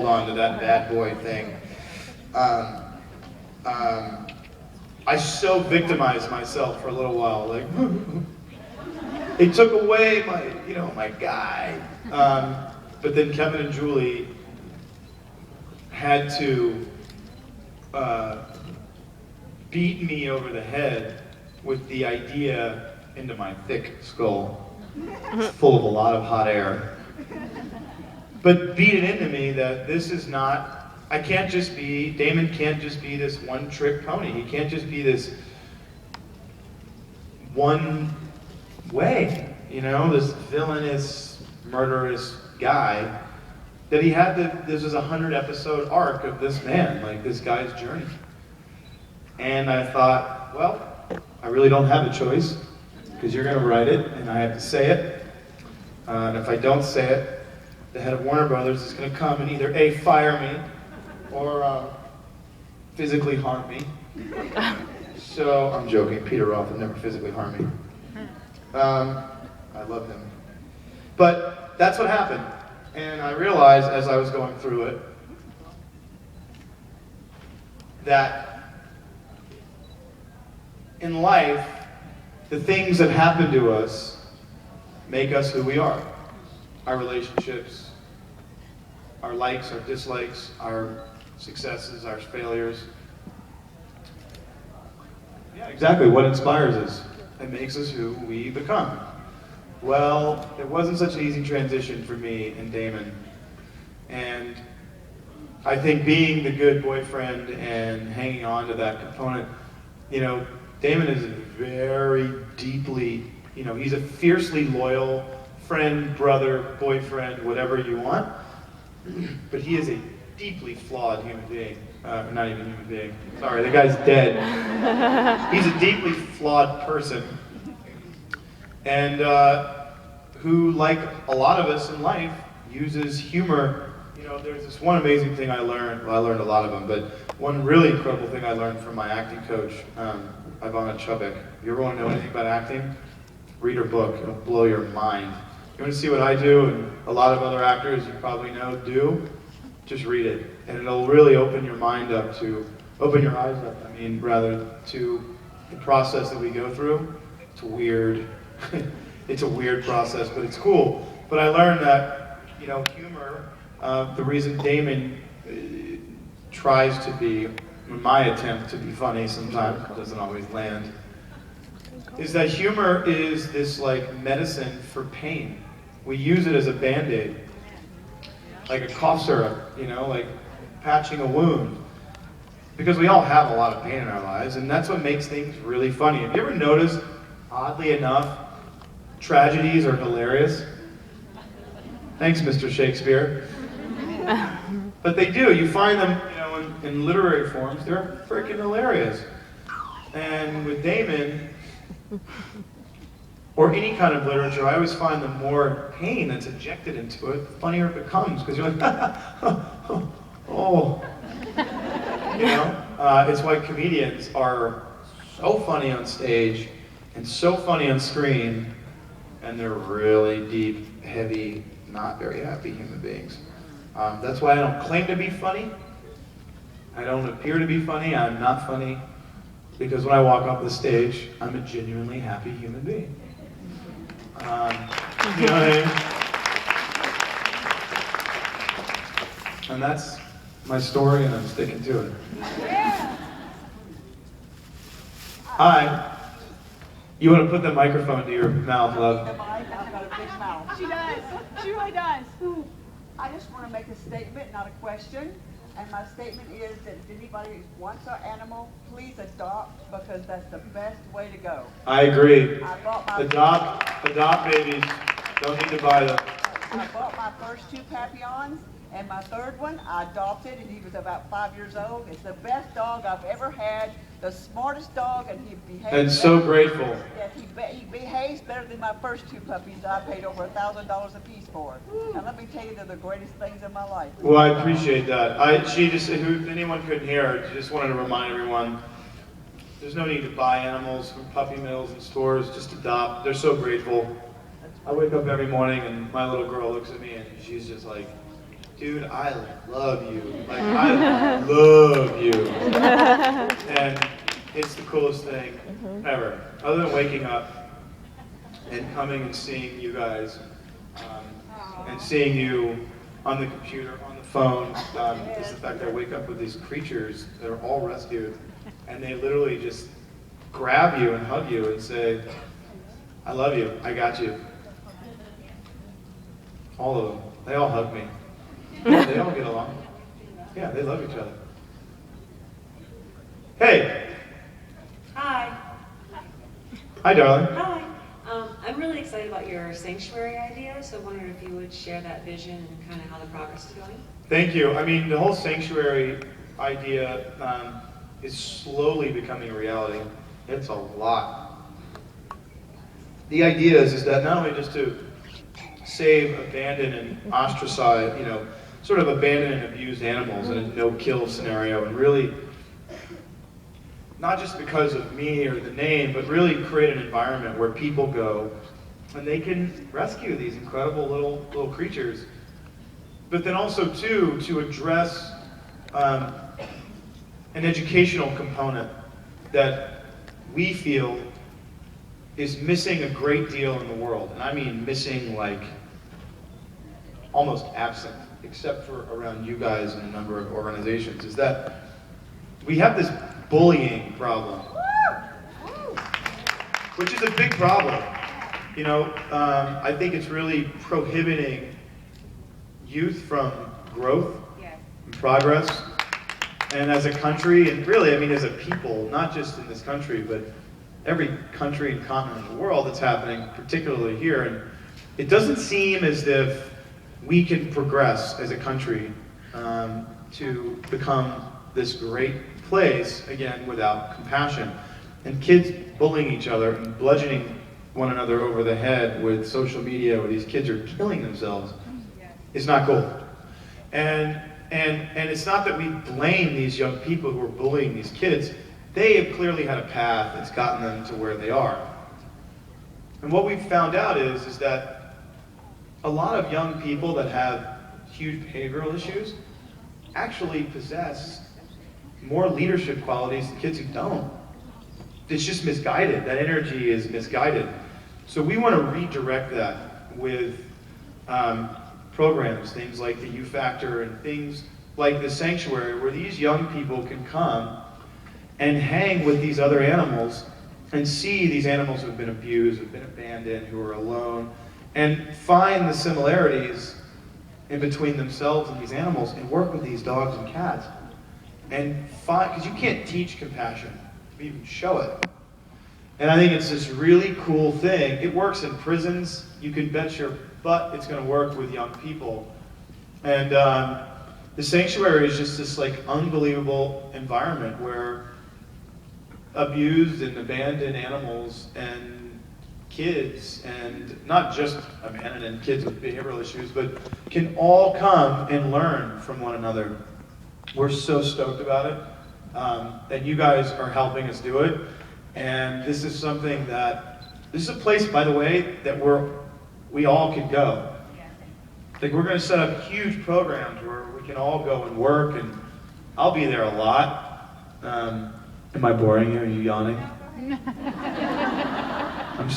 on to that bad boy thing. I so victimized myself for a little while, like, it took away my guy. But then Kevin and Julie had to beat me over the head with the idea into my thick skull, full of a lot of hot air. But beat it into me that this is not, Damon can't just be this one-trick pony. He can't just be this one way, this villainous, murderous guy. That he had this was a 100-episode arc of this man, like this guy's journey. And I thought, well, I really don't have a choice, because you're going to write it, and I have to say it. And if I don't say it, the head of Warner Brothers is going to come and either A, fire me, or physically harm me. So, I'm joking, Peter Roth would never physically harm me. I love him. But that's what happened. And I realized as I was going through it, that in life, the things that happen to us make us who we are. Our relationships, our likes, our dislikes, our successes, our failures. Yeah, exactly, what inspires us. It makes us who we become. Well, it wasn't such an easy transition for me and Damon. And I think being the good boyfriend and hanging on to that component, Damon is very deeply, he's a fiercely loyal friend, brother, boyfriend, whatever you want. But he is a deeply flawed human being. Not even human being. Sorry, the guy's dead. He's a deeply flawed person. And who, like a lot of us in life, uses humor. There's this one amazing thing I learned. Well, I learned a lot of them, but one really incredible thing I learned from my acting coach, Ivana Chubbuck. If you ever want to know anything about acting, read her book. It'll blow your mind. You want to see what I do and a lot of other actors you probably know do? Just read it. And it'll really open your mind up open your eyes up, to the process that we go through. It's weird. It's a weird process, but it's cool. But I learned that, humor, the reason Damon tries to be, my attempt to be funny sometimes, doesn't always land, is that humor is this medicine for pain. We use it as a Band-Aid, like a cough syrup, like patching a wound. Because we all have a lot of pain in our lives, and that's what makes things really funny. Have you ever noticed, oddly enough, tragedies are hilarious? Thanks, Mr. Shakespeare. But they do. You find them, in literary forms, they're freaking hilarious. And with Damon, or any kind of literature, I always find the more pain that's injected into it, the funnier it becomes. Because you're like, oh. It's why comedians are so funny on stage and so funny on screen, and they're really deep, heavy, not very happy human beings. That's why I don't claim to be funny. I don't appear to be funny. I'm not funny. Because when I walk off the stage, I'm a genuinely happy human being. You know what I mean? And that's my story, and I'm sticking to it. Hi. You want to put the microphone to your mouth, love? I've got a big mouth. She does. She really does. I just want to make a statement, not a question. And my statement is that if anybody wants an animal, please adopt, because that's the best way to go. I agree. I bought my Adopt babies. Don't need to buy them. I bought my first 2 Papillons, and my third one I adopted, and he was about 5 years old. It's the best dog I've ever had, the smartest dog, and he behaves. And so grateful. Yes, he behaves better than my first 2 puppies that I paid over $1,000 a piece for. And let me tell you, they're the greatest things in my life. Well, I appreciate that. Anyone couldn't hear, I just wanted to remind everyone, there's no need to buy animals from puppy mills and stores, just adopt. They're so grateful. I wake up every morning and my little girl looks at me and she's just like, dude, I love you. Like, I love you. And it's the coolest thing ever. Other than waking up and coming and seeing you guys, and seeing you on the computer, on the phone, is the fact that I wake up with these creatures that are all rescued, and they literally just grab you and hug you and say, I love you, I got you. All of them. They all hug me. They all get along. Yeah, they love each other. Hey! Hi. Hi, darling. Hi. I'm really excited about your sanctuary idea, so I wondered if you would share that vision and kind of how the progress is going. Thank you. I mean, the whole sanctuary idea is slowly becoming a reality. It's a lot. The idea is that not only just to save, abandon, and ostracize, sort of abandon and abused animals in a no-kill scenario, and really, not just because of me or the name, but really create an environment where people go and they can rescue these incredible little creatures. But then also, too, to address an educational component that we feel is missing a great deal in the world. And I mean missing, like, almost absent, except for around you guys and a number of organizations, is that we have this bullying problem, which is a big problem. I think it's really prohibiting youth from growth and progress. And as a country, and really, I mean, as a people, not just in this country, but every country and continent in the world, it's happening, particularly here. And it doesn't seem as if we can progress as a country to become this great place, again, without compassion. And kids bullying each other and bludgeoning one another over the head with social media, where these kids are killing themselves, is not cool. And it's not that we blame these young people who are bullying these kids. They have clearly had a path that's gotten them to where they are. And what we've found out is that a lot of young people that have huge behavioral issues actually possess more leadership qualities than kids who don't. It's just misguided. That energy is misguided. So we want to redirect that with programs, things like the U Factor and things like the Sanctuary, where these young people can come and hang with these other animals and see these animals who have been abused, who have been abandoned, who are alone, and find the similarities in between themselves and these animals, and work with these dogs and cats. And find, because you can't teach compassion, you even show it. And I think it's this really cool thing. It works in prisons. You can bet your butt it's going to work with young people. And the Sanctuary is just this like unbelievable environment where abused and abandoned animals and kids, and not just abandoned kids with behavioral issues, but can all come and learn from one another. We're so stoked about it, and you guys are helping us do it. And this is something this is a place, by the way, that we all can go. Like, we're going to set up huge programs where we can all go and work, and I'll be there a lot. Am I boring you? Are you yawning? I'm sorry.